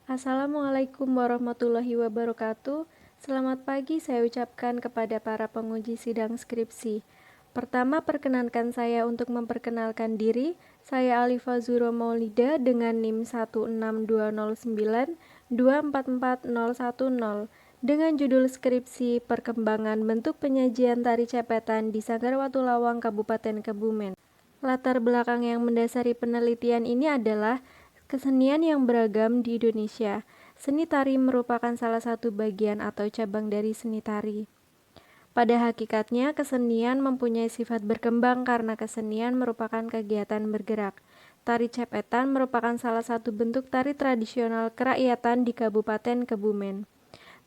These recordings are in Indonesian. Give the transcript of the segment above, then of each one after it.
Assalamualaikum warahmatullahi wabarakatuh. Selamat pagi saya ucapkan kepada para penguji sidang skripsi. Pertama, perkenankan saya untuk memperkenalkan diri. Saya Alifa Zuro Maulida dengan NIM 16209244010 dengan judul skripsi Perkembangan Bentuk Penyajian Tari Cepetan di Sanggar Watulawang, Kabupaten Kebumen. Latar belakang yang mendasari penelitian ini adalah kesenian yang beragam di Indonesia. Seni tari merupakan salah satu bagian atau cabang dari seni tari. Pada hakikatnya, kesenian mempunyai sifat berkembang karena kesenian merupakan kegiatan bergerak. Tari cepetan merupakan salah satu bentuk tari tradisional kerakyatan di Kabupaten Kebumen.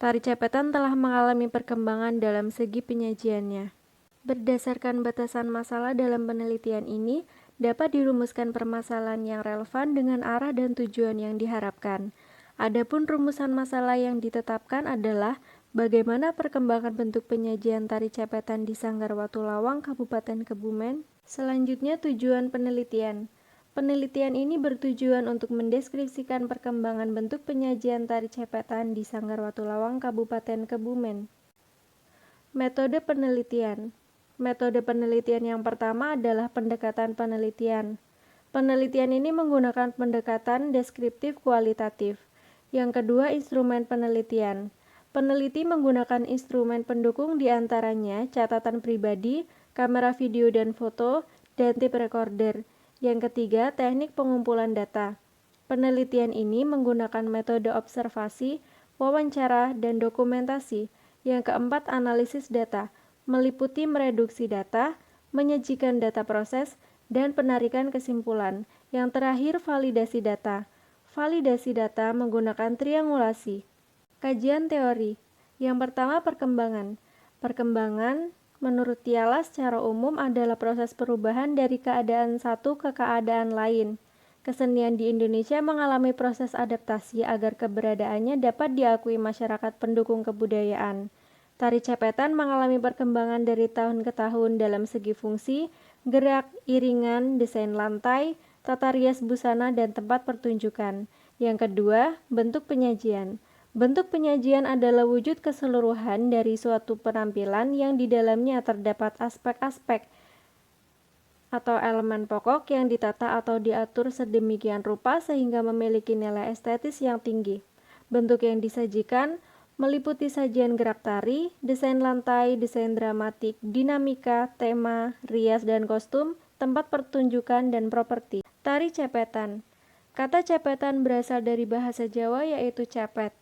Tari cepetan telah mengalami perkembangan dalam segi penyajiannya. Berdasarkan batasan masalah dalam penelitian ini, dapat dirumuskan permasalahan yang relevan dengan arah dan tujuan yang diharapkan. Adapun rumusan masalah yang ditetapkan adalah bagaimana perkembangan bentuk penyajian tari cepetan di Sanggar Watulawang, Kabupaten Kebumen. Selanjutnya, tujuan penelitian. Penelitian ini bertujuan untuk mendeskripsikan perkembangan bentuk penyajian tari cepetan di Sanggar Watulawang, Kabupaten Kebumen. Metode penelitian. Metode penelitian yang pertama adalah pendekatan penelitian. Penelitian ini menggunakan pendekatan deskriptif kualitatif. Yang kedua, instrumen penelitian. Peneliti menggunakan instrumen pendukung diantaranya catatan pribadi, kamera video dan foto, dan tape recorder. Yang ketiga, teknik pengumpulan data. Penelitian ini menggunakan metode observasi, wawancara, dan dokumentasi. Yang keempat, analisis data, meliputi mereduksi data, menyajikan data proses, dan penarikan kesimpulan. Yang terakhir, validasi data. Validasi data menggunakan triangulasi. Kajian teori. Yang pertama, perkembangan. Perkembangan, menurut Tiala secara umum adalah proses perubahan dari keadaan satu ke keadaan lain. Kesenian di Indonesia mengalami proses adaptasi agar keberadaannya dapat diakui masyarakat pendukung kebudayaan. Tari cepetan mengalami perkembangan dari tahun ke tahun dalam segi fungsi, gerak, iringan, desain lantai, tata rias busana, dan tempat pertunjukan. Yang kedua, bentuk penyajian. Bentuk penyajian adalah wujud keseluruhan dari suatu penampilan yang di dalamnya terdapat aspek-aspek atau elemen pokok yang ditata atau diatur sedemikian rupa sehingga memiliki nilai estetis yang tinggi. Bentuk yang disajikan meliputi sajian gerak tari, desain lantai, desain dramatik, dinamika, tema, rias dan kostum, tempat pertunjukan, dan properti. Tari cepetan. Kata cepetan berasal dari bahasa Jawa yaitu cepet.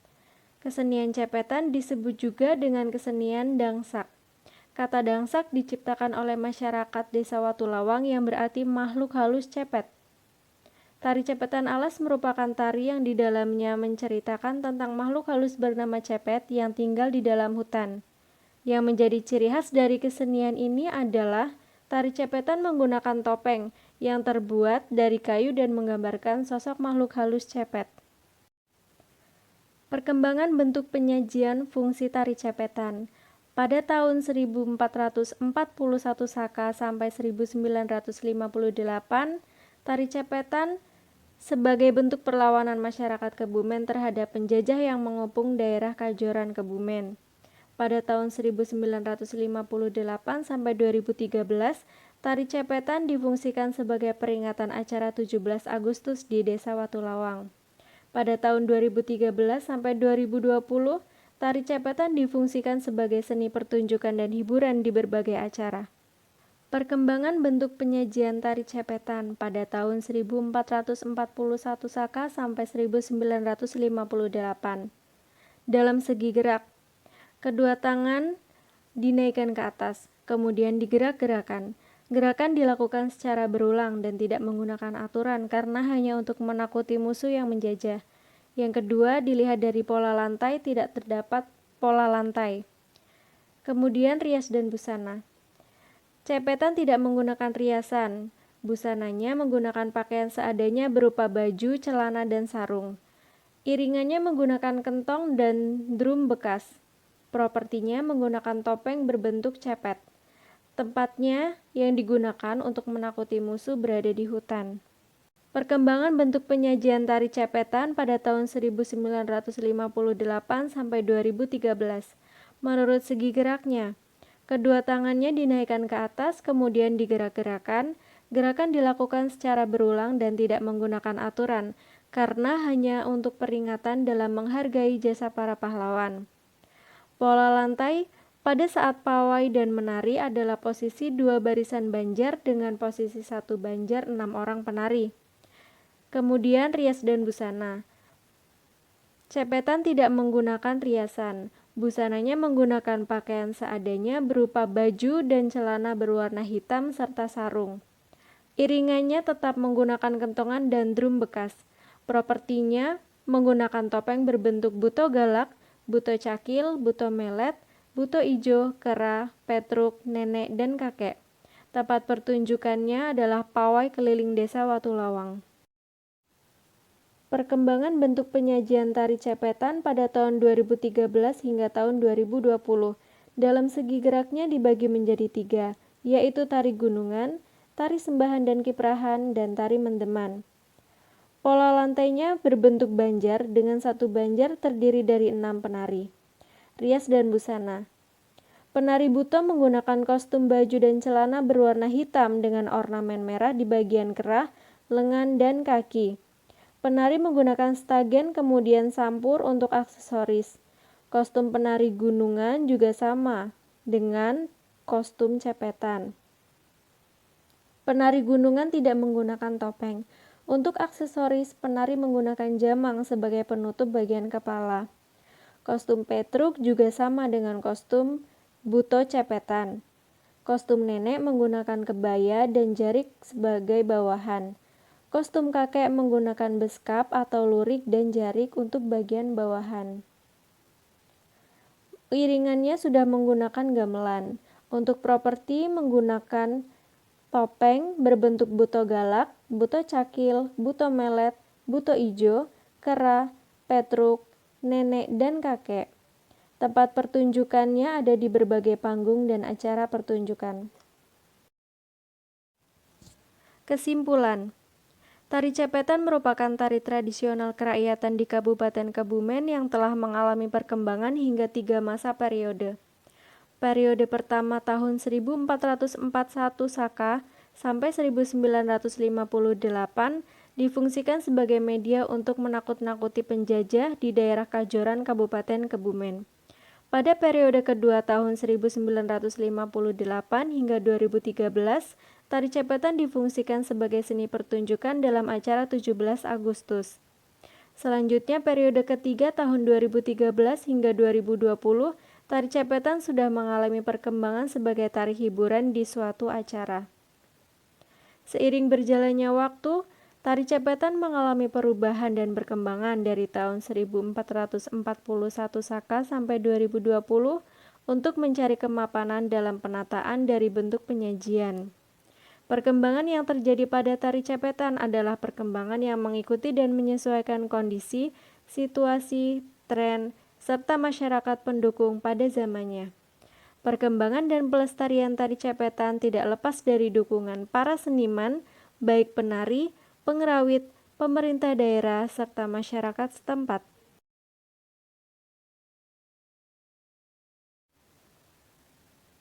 Kesenian cepetan disebut juga dengan kesenian dangsak. Kata dangsak diciptakan oleh masyarakat Desa Watulawang yang berarti makhluk halus cepet. Tari cepetan alas merupakan tari yang di dalamnya menceritakan tentang makhluk halus bernama cepet yang tinggal di dalam hutan. Yang menjadi ciri khas dari kesenian ini adalah tari cepetan menggunakan topeng yang terbuat dari kayu dan menggambarkan sosok makhluk halus cepet. Perkembangan bentuk penyajian fungsi tari cepetan. Pada tahun 1441 Saka sampai 1958, tari cepetan sebagai bentuk perlawanan masyarakat Kebumen terhadap penjajah yang mengepung daerah Kajoran Kebumen. Pada tahun 1958 sampai 2013, tari cepetan difungsikan sebagai peringatan acara 17 Agustus di Desa Watulawang. Pada tahun 2013 sampai 2020, tari cepetan difungsikan sebagai seni pertunjukan dan hiburan di berbagai acara. Perkembangan bentuk penyajian tari cepetan pada tahun 1441 Saka sampai 1958. Dalam segi gerak, kedua tangan dinaikkan ke atas, kemudian digerak-gerakan. Gerakan dilakukan secara berulang dan tidak menggunakan aturan karena hanya untuk menakuti musuh yang menjajah. Yang kedua, dilihat dari pola lantai, tidak terdapat pola lantai. Kemudian rias dan busana. Cepetan tidak menggunakan riasan. Busananya menggunakan pakaian seadanya berupa baju, celana, dan sarung. Iringannya menggunakan kentong dan drum bekas. Propertinya menggunakan topeng berbentuk cepet. Tempatnya yang digunakan untuk menakuti musuh berada di hutan. Perkembangan bentuk penyajian tari cepetan pada tahun 1958 sampai 2013. Menurut segi geraknya, kedua tangannya dinaikkan ke atas kemudian digerak-gerakan. Gerakan dilakukan secara berulang dan tidak menggunakan aturan, karena hanya untuk peringatan dalam menghargai jasa para pahlawan. Pola lantai pada saat pawai dan menari adalah posisi 2 barisan banjar dengan posisi 1 banjar 6 orang penari. Kemudian rias dan busana. Cepetan tidak menggunakan riasan. Busananya menggunakan pakaian seadanya berupa baju dan celana berwarna hitam serta sarung. Iringannya tetap menggunakan kentongan dan drum bekas. Propertinya menggunakan topeng berbentuk buto galak, buto cakil, buto melet, buto ijo, kera, petruk, nenek, dan kakek. Tempat pertunjukannya adalah pawai keliling desa Watulawang. Perkembangan bentuk penyajian tari cepetan pada tahun 2013 hingga tahun 2020. Dalam segi geraknya dibagi menjadi 3, yaitu tari gunungan, tari sembahan dan kiprahan, dan tari mendeman. Pola lantainya berbentuk banjar dengan satu banjar terdiri dari 6 penari. Rias dan busana. Penari buto menggunakan kostum baju dan celana berwarna hitam dengan ornamen merah di bagian kerah, lengan, dan kaki. Penari menggunakan stagen kemudian sampur untuk aksesoris. Kostum penari gunungan juga sama dengan kostum cepetan. Penari gunungan tidak menggunakan topeng. Untuk aksesoris, penari menggunakan jamang sebagai penutup bagian kepala. Kostum petruk juga sama dengan kostum buto cepetan. Kostum nenek menggunakan kebaya dan jarik sebagai bawahan. Kostum kakek menggunakan beskap atau lurik dan jarik untuk bagian bawahan. Iringannya sudah menggunakan gamelan. Untuk properti menggunakan topeng berbentuk buto galak, buto cakil, buto melet, buto ijo, kera, petruk, nenek, dan kakek. Tempat pertunjukannya ada di berbagai panggung dan acara pertunjukan. Kesimpulan, tari cepetan merupakan tari tradisional kerakyatan di Kabupaten Kebumen yang telah mengalami perkembangan hingga 3 masa periode. Periode pertama tahun 1441 Saka sampai 1958 difungsikan sebagai media untuk menakut-nakuti penjajah di daerah Kajoran Kabupaten Kebumen. Pada periode kedua tahun 1958 hingga 2013, tari cepetan difungsikan sebagai seni pertunjukan dalam acara 17 Agustus. Selanjutnya periode ketiga tahun 2013 hingga 2020, tari cepetan sudah mengalami perkembangan sebagai tari hiburan di suatu acara. Seiring berjalannya waktu, tari cepetan mengalami perubahan dan perkembangan dari tahun 1441 Saka sampai 2020 untuk mencari kemapanan dalam penataan dari bentuk penyajian. Perkembangan yang terjadi pada tari cepetan adalah perkembangan yang mengikuti dan menyesuaikan kondisi, situasi, tren, serta masyarakat pendukung pada zamannya. Perkembangan dan pelestarian tari cepetan tidak lepas dari dukungan para seniman, baik penari, pengerawit, pemerintah daerah, serta masyarakat setempat.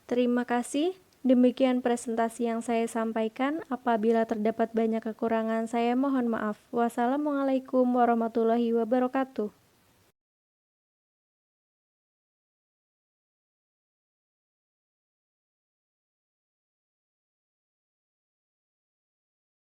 Terima kasih. Demikian presentasi yang saya sampaikan. Apabila terdapat banyak kekurangan, saya mohon maaf. Wassalamualaikum warahmatullahi wabarakatuh.